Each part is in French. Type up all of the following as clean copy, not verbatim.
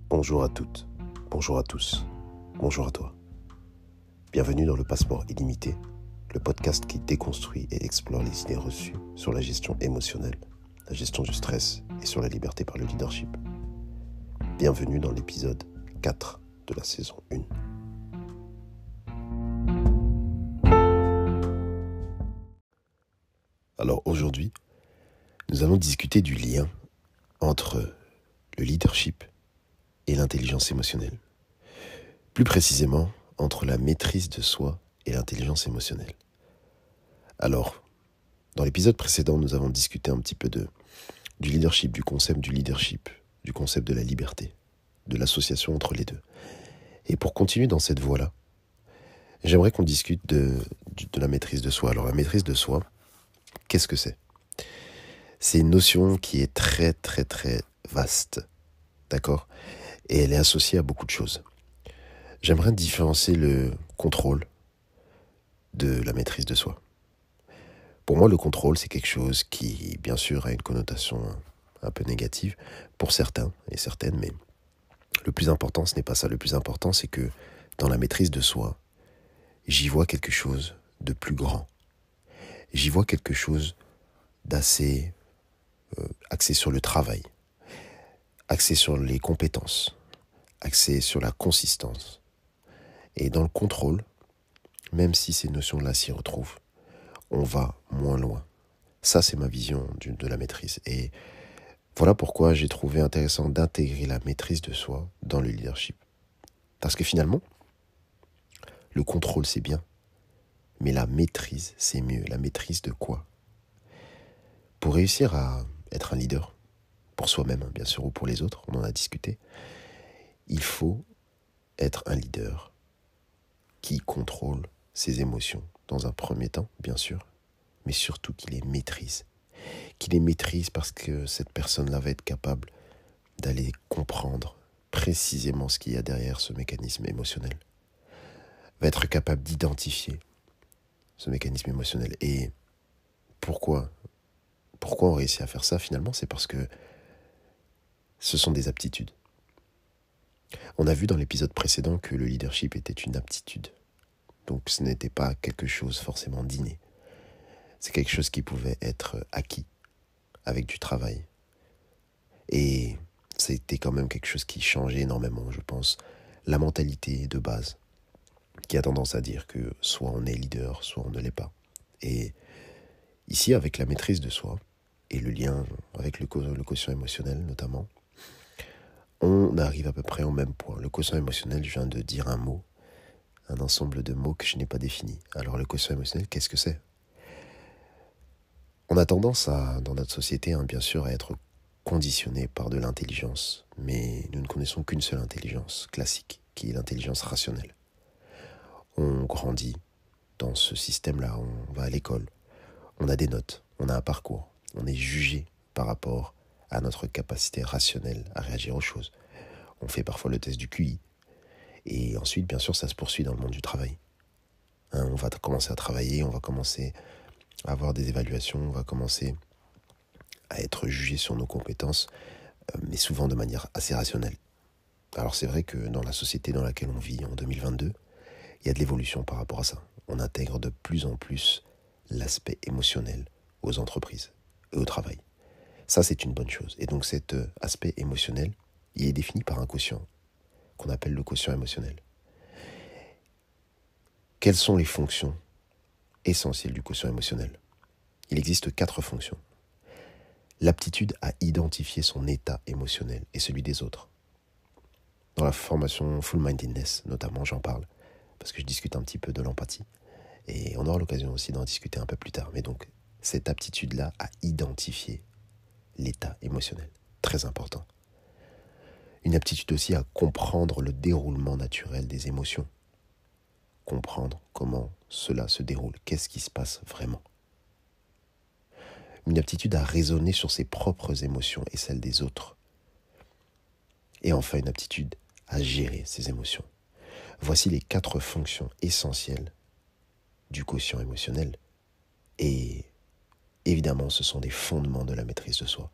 Bonjour à toutes, bonjour à tous, bonjour à toi. Bienvenue dans le Passeport illimité, le podcast qui déconstruit et explore les idées reçues sur la gestion émotionnelle, la gestion du stress et sur la liberté par le leadership. Bienvenue dans l'épisode 4 de la saison 1. Alors aujourd'hui, nous allons discuter du lien entre le leadership et l'intelligence émotionnelle. Plus précisément, entre la maîtrise de soi et l'intelligence émotionnelle. Alors, dans l'épisode précédent, nous avons discuté un petit peu du leadership, du concept du leadership, du concept de la liberté, de l'association entre les deux. Et pour continuer dans cette voie-là, j'aimerais qu'on discute de la maîtrise de soi. Alors la maîtrise de soi, qu'est-ce que c'est ? C'est une notion qui est très très très vaste, d'accord ? Et elle est associée à beaucoup de choses. J'aimerais différencier le contrôle de la maîtrise de soi. Pour moi, le contrôle, c'est quelque chose qui, bien sûr, a une connotation un peu négative pour certains et certaines, mais le plus important, ce n'est pas ça. Le plus important, c'est que dans la maîtrise de soi, j'y vois quelque chose de plus grand. J'y vois quelque chose d'assez axé sur le travail, axé sur les compétences, axé sur la consistance. Et dans le contrôle, même si ces notions-là s'y retrouvent, on va moins loin. Ça, c'est ma vision de la maîtrise. Et voilà pourquoi j'ai trouvé intéressant d'intégrer la maîtrise de soi dans le leadership. Parce que finalement, le contrôle, c'est bien. Mais la maîtrise, c'est mieux. La maîtrise de quoi ? Pour réussir à être un leader, pour soi-même, bien sûr, ou pour les autres, on en a discuté, il faut être un leader qui contrôle ses émotions, dans un premier temps, bien sûr, mais surtout qu'il les maîtrise. Qu'il les maîtrise parce que cette personne-là va être capable d'aller comprendre précisément ce qu'il y a derrière ce mécanisme émotionnel. Va être capable d'identifier ce mécanisme émotionnel. Et pourquoi on réussit à faire ça finalement ? C'est parce que ce sont des aptitudes. On a vu dans l'épisode précédent que le leadership était une aptitude. Donc ce n'était pas quelque chose forcément d'inné. C'est quelque chose qui pouvait être acquis avec du travail. Et c'était quand même quelque chose qui changeait énormément, je pense, la mentalité de base, qui a tendance à dire que soit on est leader, soit on ne l'est pas. Et ici, avec la maîtrise de soi, et le lien avec le quotient émotionnel notamment, on arrive à peu près au même point. Le quotient émotionnel, je viens de dire un ensemble de mots que je n'ai pas défini. Alors le quotient émotionnel, qu'est-ce que c'est ? On a tendance dans notre société, bien sûr, à être conditionné par de l'intelligence, mais nous ne connaissons qu'une seule intelligence classique, qui est l'intelligence rationnelle. On grandit dans ce système-là, on va à l'école, on a des notes, on a un parcours, on est jugé par rapport à notre capacité rationnelle à réagir aux choses. On fait parfois le test du QI. Et ensuite, bien sûr, ça se poursuit dans le monde du travail. On va commencer à travailler, on va commencer à avoir des évaluations, on va commencer à être jugé sur nos compétences, mais souvent de manière assez rationnelle. Alors c'est vrai que dans la société dans laquelle on vit en 2022, il y a de l'évolution par rapport à ça. On intègre de plus en plus l'aspect émotionnel aux entreprises et au travail. Ça, c'est une bonne chose. Et donc cet aspect émotionnel, il est défini par un quotient qu'on appelle le quotient émotionnel. Quelles sont les fonctions essentielles du quotient émotionnel ? Il existe 4 fonctions. L'aptitude à identifier son état émotionnel et celui des autres. Dans la formation Full Mindedness, notamment, j'en parle, parce que je discute un petit peu de l'empathie. Et on aura l'occasion aussi d'en discuter un peu plus tard. Mais donc, cette aptitude-là à identifier l'état émotionnel, très important. Une aptitude aussi à comprendre le déroulement naturel des émotions. Comprendre comment cela se déroule, qu'est-ce qui se passe vraiment. Une aptitude à raisonner sur ses propres émotions et celles des autres. Et enfin, une aptitude à gérer ses émotions. Voici les 4 fonctions essentielles du quotient émotionnel. Et évidemment, ce sont des fondements de la maîtrise de soi.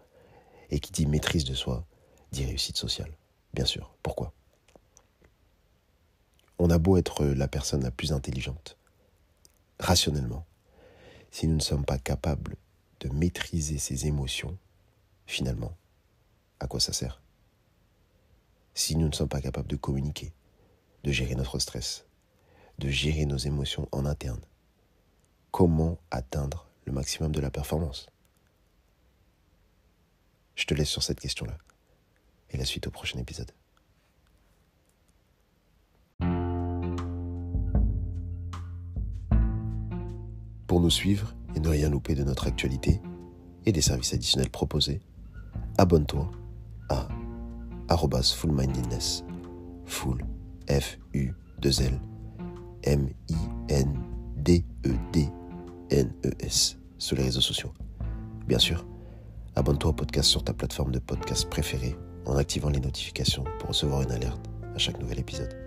Et qui dit maîtrise de soi, dit réussite sociale. Bien sûr. Pourquoi ? On a beau être la personne la plus intelligente, rationnellement, si nous ne sommes pas capables de maîtriser ses émotions, finalement, à quoi ça sert ? Si nous ne sommes pas capables de communiquer, de gérer notre stress, de gérer nos émotions en interne, comment atteindre le maximum de la performance ? Je te laisse sur cette question-là. Et la suite au prochain épisode. Pour nous suivre et ne rien louper de notre actualité et des services additionnels proposés, abonne-toi à @fullmindedness, full, F-U-2-L, M-I-N-D-E-D-N-E-S, sur les réseaux sociaux. Bien sûr, abonne-toi au podcast sur ta plateforme de podcast préférée en activant les notifications pour recevoir une alerte à chaque nouvel épisode.